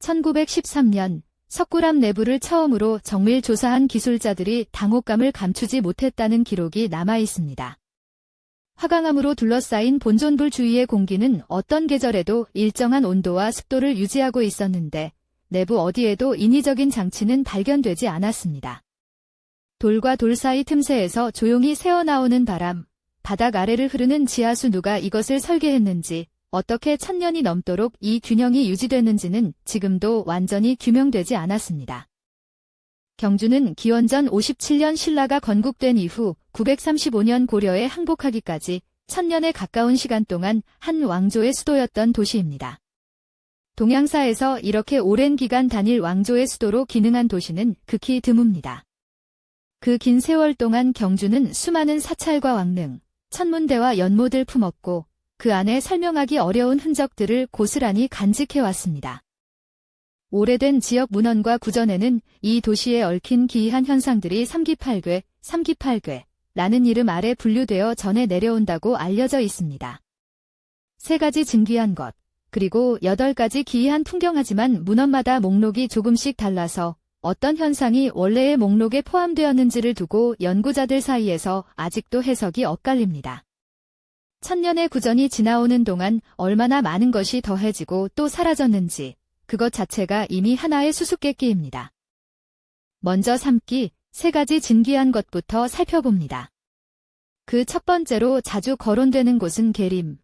1913년 석굴암 내부를 처음으로 정밀 조사한 기술자들이 당혹감을 감추지 못했다는 기록이 남아 있습니다. 화강암으로 둘러싸인 본존불 주위의 공기는 어떤 계절에도 일정한 온도와 습도를 유지하고 있었는데 내부 어디에도 인위적인 장치는 발견되지 않았습니다. 돌과 돌 사이 틈새에서 조용히 새어나오는 바람, 바닥 아래를 흐르는 지하수 누가 이것을 설계했는지, 어떻게 1000년이 넘도록 이 균형이 유지됐는지는 지금도 완전히 규명되지 않았습니다. 경주는 기원전 57년 신라가 건국된 이후 935년 고려에 항복하기까지 1000년에 가까운 시간 동안 한 왕조의 수도였던 도시입니다. 동양사에서 이렇게 오랜 기간 단일 왕조의 수도로 기능한 도시는 극히 드뭅니다. 그 긴 세월 동안 경주는 수많은 사찰과 왕릉, 천문대와 연못을 품었고 그 안에 설명하기 어려운 흔적들을 고스란히 간직해왔습니다. 오래된 지역 문헌과 구전에는 이 도시에 얽힌 기이한 현상들이 삼기팔괴라는 이름 아래 분류되어 전해 내려온다고 알려져 있습니다. 3가지 진귀한 것, 그리고 8가지 기이한 풍경하지만 문헌마다 목록이 조금씩 달라서 어떤 현상이 원래의 목록에 포함되었는지를 두고 연구자들 사이에서 아직도 해석이 엇갈립니다. 1000년의 구전이 지나오는 동안 얼마나 많은 것이 더해지고 또 사라졌는지 그것 자체가 이미 하나의 수수께끼입니다. 먼저 3가지 진귀한 것부터 살펴봅니다. 그 첫 번째로 자주 거론되는 곳은 계림,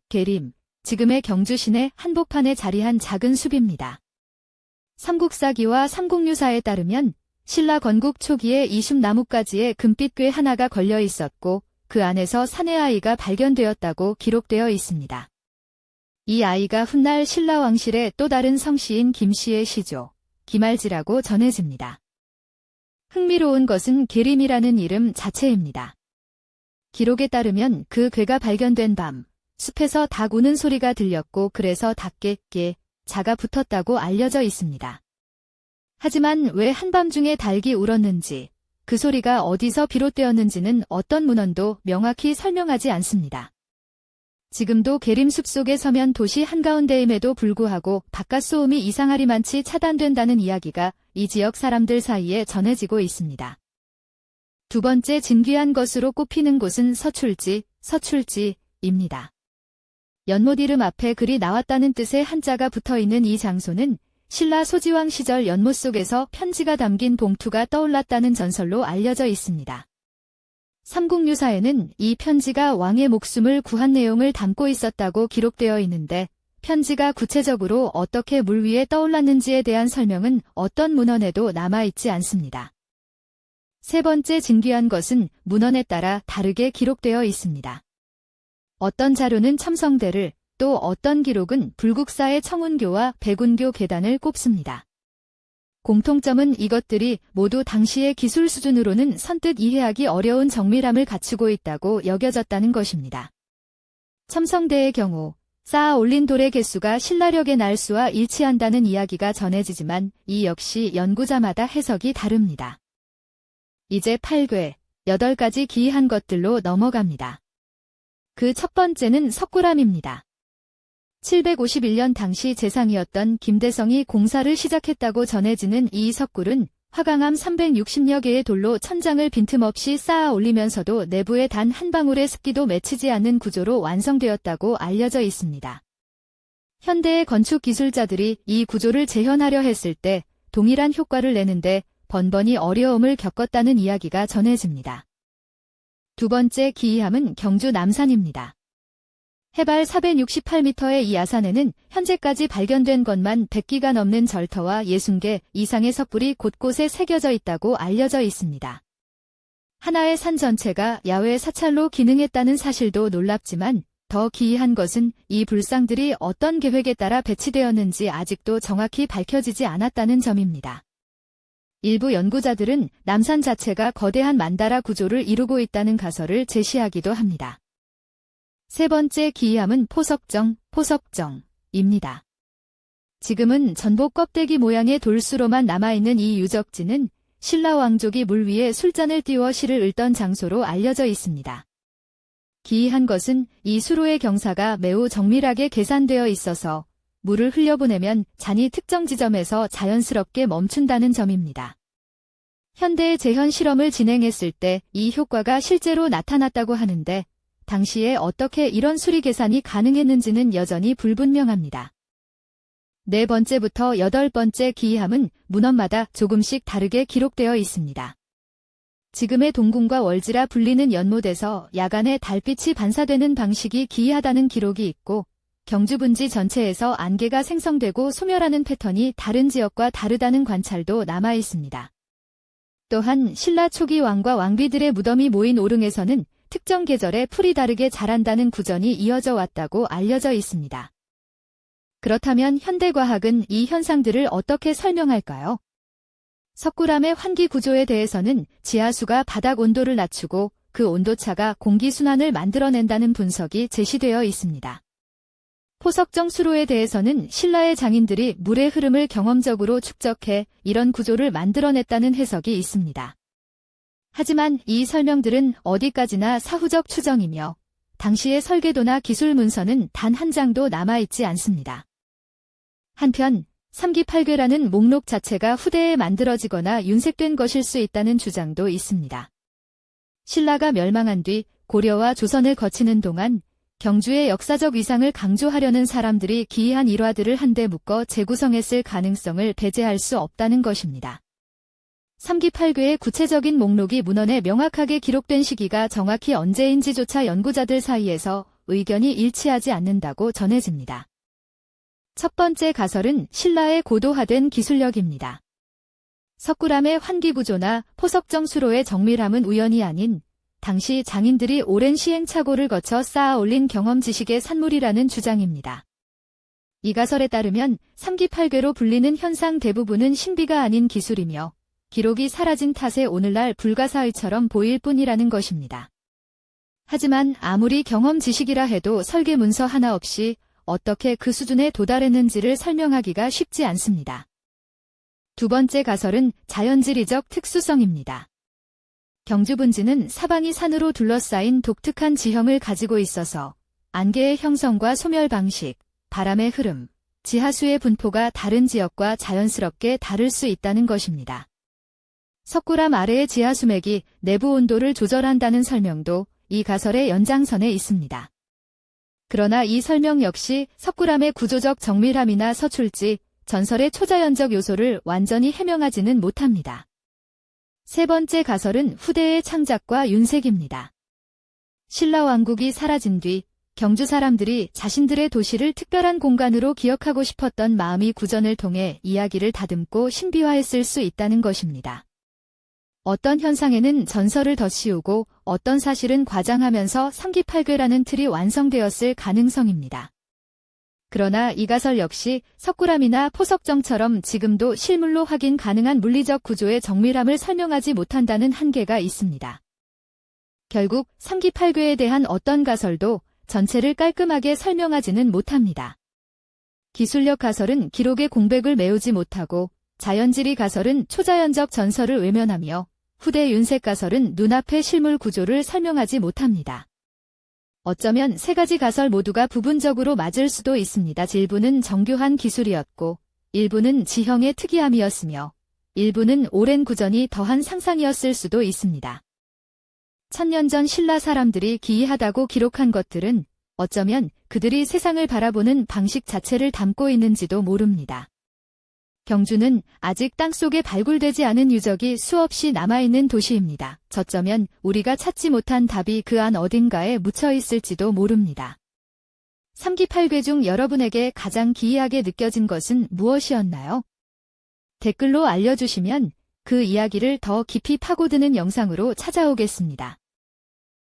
지금의 경주 시내 한복판에 자리한 작은 숲입니다. 삼국사기와 삼국유사에 따르면 신라 건국 초기에 이숲나무가지에 금빛 궤 하나가 걸려 있었고 그 안에서 사내 아이가 발견되었다고 기록되어 있습니다. 이 아이가 훗날 신라 왕실의 또 다른 성씨인 김씨의 시조, 김알지라고 전해집니다. 흥미로운 것은 계림이라는 이름 자체입니다. 기록에 따르면 그 궤가 발견된 밤, 숲에서 닭 우는 소리가 들렸고 그래서 닭께 자가 붙었다고 알려져 있습니다. 하지만 왜 한밤중에 닭이 울었는지, 그 소리가 어디서 비롯되었는지는 어떤 문헌도 명확히 설명하지 않습니다. 지금도 계림 숲속에 서면 도시 한가운데임에도 불구하고 바깥 소음이 이상하리만치 차단된다는 이야기가 이 지역 사람들 사이에 전해지고 있습니다. 두 번째 진귀한 것으로 꼽히는 곳은 서출지입니다. 연못 이름 앞에 글이 나왔다는 뜻의 한자가 붙어있는 이 장소는 신라 소지왕 시절 연못 속에서 편지가 담긴 봉투가 떠올랐다는 전설로 알려져 있습니다. 삼국유사에는 이 편지가 왕의 목숨을 구한 내용을 담고 있었다고 기록되어 있는데 편지가 구체적으로 어떻게 물 위에 떠올랐는지에 대한 설명은 어떤 문헌에도 남아있지 않습니다. 세 번째 진귀한 것은 문헌에 따라 다르게 기록되어 있습니다. 어떤 자료는 첨성대를, 또 어떤 기록은 불국사의 청운교와 백운교 계단을 꼽습니다. 공통점은 이것들이 모두 당시의 기술 수준으로는 선뜻 이해하기 어려운 정밀함을 갖추고 있다고 여겨졌다는 것입니다. 첨성대의 경우 쌓아 올린 돌의 개수가 신라력의 날수와 일치한다는 이야기가 전해지지만 이 역시 연구자마다 해석이 다릅니다. 이제 8가지 기이한 것들로 넘어갑니다. 그 첫 번째는 석굴암입니다. 751년 당시 재상이었던 김대성이 공사를 시작했다고 전해지는 이 석굴은 화강암 360여 개의 돌로 천장을 빈틈없이 쌓아 올리면서도 내부에 단 한 방울의 습기도 맺히지 않는 구조로 완성되었다고 알려져 있습니다. 현대의 건축 기술자들이 이 구조를 재현하려 했을 때 동일한 효과를 내는데 번번이 어려움을 겪었다는 이야기가 전해집니다. 두 번째 기이함은 경주 남산입니다. 해발 468m의 이 야산에는 현재까지 발견된 것만 100기가 넘는 절터와 60개 이상의 석불이 곳곳에 새겨져 있다고 알려져 있습니다. 하나의 산 전체가 야외 사찰로 기능했다는 사실도 놀랍지만 더 기이한 것은 이 불상들이 어떤 계획에 따라 배치되었는지 아직도 정확히 밝혀지지 않았다는 점입니다. 일부 연구자들은 남산 자체가 거대한 만다라 구조를 이루고 있다는 가설을 제시하기도 합니다. 세 번째 기이함은 포석정입니다. 지금은 전복 껍데기 모양의 돌수로만 남아있는 이 유적지는 신라 왕족이 물 위에 술잔을 띄워 시를 읽던 장소로 알려져 있습니다. 기이한 것은 이 수로의 경사가 매우 정밀하게 계산되어 있어서 물을 흘려보내면 잔이 특정 지점에서 자연스럽게 멈춘다는 점입니다. 현대의 재현 실험을 진행했을 때 이 효과가 실제로 나타났다고 하는데 당시에 어떻게 이런 수리 계산이 가능했는지는 여전히 불분명합니다. 네 번째부터 여덟 번째 기이함은 문헌마다 조금씩 다르게 기록되어 있습니다. 지금의 동궁과 월지라 불리는 연못에서 야간에 달빛이 반사되는 방식이 기이하다는 기록이 있고 경주 분지 전체에서 안개가 생성되고 소멸하는 패턴이 다른 지역과 다르다는 관찰도 남아 있습니다. 또한 신라 초기 왕과 왕비들의 무덤이 모인 오릉에서는 특정 계절에 풀이 다르게 자란다는 구전이 이어져 왔다고 알려져 있습니다. 그렇다면 현대과학은 이 현상들을 어떻게 설명할까요? 석굴암의 환기 구조에 대해서는 지하수가 바닥 온도를 낮추고 그 온도차가 공기순환을 만들어낸다는 분석이 제시되어 있습니다. 포석정 수로에 대해서는 신라의 장인들이 물의 흐름을 경험적으로 축적해 이런 구조를 만들어냈다는 해석이 있습니다. 하지만 이 설명들은 어디까지나 사후적 추정이며 당시의 설계도나 기술 문서는 단 한 장도 남아있지 않습니다. 한편 삼기팔괴라는 목록 자체가 후대에 만들어지거나 윤색된 것일 수 있다는 주장도 있습니다. 신라가 멸망한 뒤 고려와 조선을 거치는 동안 경주의 역사적 위상을 강조하려는 사람들이 기이한 일화들을 한데 묶어 재구성했을 가능성을 배제할 수 없다는 것입니다. 삼기팔괴의 구체적인 목록이 문헌에 명확하게 기록된 시기가 정확히 언제인지조차 연구자들 사이에서 의견이 일치하지 않는다고 전해집니다. 첫 번째 가설은 신라의 고도화된 기술력입니다. 석굴암의 환기구조나 포석정 수로의 정밀함은 우연이 아닌 당시 장인들이 오랜 시행착오를 거쳐 쌓아 올린 경험 지식의 산물이라는 주장입니다. 이 가설에 따르면 삼기팔괴로 불리는 현상 대부분은 신비가 아닌 기술이며 기록이 사라진 탓에 오늘날 불가사의처럼 보일 뿐이라는 것입니다. 하지만 아무리 경험 지식이라 해도 설계 문서 하나 없이 어떻게 그 수준에 도달했는지를 설명하기가 쉽지 않습니다. 두 번째 가설은 자연지리적 특수성입니다. 경주 분지는 사방이 산으로 둘러싸인 독특한 지형을 가지고 있어서 안개의 형성과 소멸 방식, 바람의 흐름, 지하수의 분포가 다른 지역과 자연스럽게 다를 수 있다는 것입니다. 석굴암 아래의 지하수맥이 내부 온도를 조절한다는 설명도 이 가설의 연장선에 있습니다. 그러나 이 설명 역시 석굴암의 구조적 정밀함이나 서출지, 전설의 초자연적 요소를 완전히 해명하지는 못합니다. 세 번째 가설은 후대의 창작과 윤색입니다. 신라 왕국이 사라진 뒤 경주 사람들이 자신들의 도시를 특별한 공간으로 기억하고 싶었던 마음이 구전을 통해 이야기를 다듬고 신비화했을 수 있다는 것입니다. 어떤 현상에는 전설을 덧씌우고 어떤 사실은 과장하면서 삼기팔괴라는 틀이 완성되었을 가능성입니다. 그러나 이 가설 역시 석굴암이나 포석정처럼 지금도 실물로 확인 가능한 물리적 구조의 정밀함을 설명하지 못한다는 한계가 있습니다. 결국 삼기팔괴에 대한 어떤 가설도 전체를 깔끔하게 설명하지는 못합니다. 기술력 가설은 기록의 공백을 메우지 못하고 자연지리 가설은 초자연적 전설을 외면하며 후대 윤색 가설은 눈앞의 실물 구조를 설명하지 못합니다. 어쩌면 세 가지 가설 모두가 부분적으로 맞을 수도 있습니다. 일부는 정교한 기술이었고 일부는 지형의 특이함이었으며 일부는 오랜 구전이 더한 상상이었을 수도 있습니다. 1000년 전 신라 사람들이 기이하다고 기록한 것들은 어쩌면 그들이 세상을 바라보는 방식 자체를 담고 있는지도 모릅니다. 경주는 아직 땅속에 발굴되지 않은 유적이 수없이 남아있는 도시입니다. 어쩌면 우리가 찾지 못한 답이 그 안 어딘가에 묻혀 있을지도 모릅니다. 삼기팔괴 중 여러분에게 가장 기이하게 느껴진 것은 무엇이었나요? 댓글로 알려주시면 그 이야기를 더 깊이 파고드는 영상으로 찾아오겠습니다.